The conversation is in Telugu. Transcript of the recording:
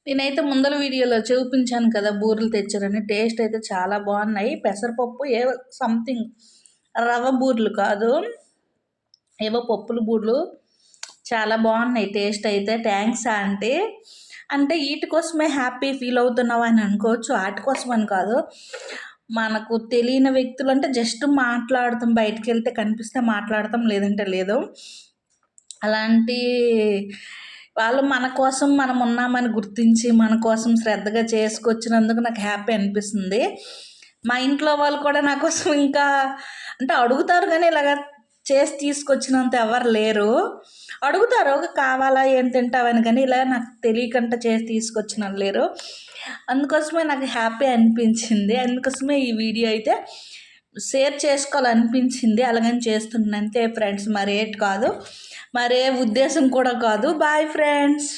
నేనైతే ముందల వీడియోలో చూపించాను కదా బూరెలు తెచ్చారని. టేస్ట్ అయితే చాలా బాగున్నాయి. పెసరపప్పు ఏవో సంథింగ్ రవ్వ బూరెలు కాదు, ఏవో పప్పుల బూరెలు చాలా బాగున్నాయి టేస్ట్ అయితే. Thanks aunty. అంటే వీటి కోసమే హ్యాపీ ఫీల్ అవుతున్నావు అని అనుకోవచ్చు, వాటి కోసం అని కాదు. మనకు తెలియని వ్యక్తులు అంటే జస్ట్ మాట్లాడతాం, బయటికి వెళ్తే కనిపిస్తే మాట్లాడతాం, లేదంటే లేదు. అలాంటి వాళ్ళు మన కోసం మనం ఉన్నామని గుర్తించి మన కోసం శ్రద్ధగా చేసుకొచ్చినందుకు నాకు హ్యాపీ అనిపిస్తుంది. మా ఇంట్లో వాళ్ళు కూడా నా కోసం ఇంకా అంటే అడుగుతారు, కానీ ఇలాగ చేసి తీసుకొచ్చినంత ఎవరు లేరు. అడుగుతారు కావాలా ఏం తింటావని, కానీ ఇలా నాకు తెలియకుండా చేసి తీసుకొచ్చిన లేరు. అందుకోసమే నాకు హ్యాపీ అనిపించింది. అందుకోసమే ఈ వీడియో అయితే షేర్ చేసుకోవాలనిపించింది, అలాగని చేస్తున్నాను అంతే ఫ్రెండ్స్. మరేటి కాదు, మరే ఉద్దేశం కూడా కాదు. Bye friends.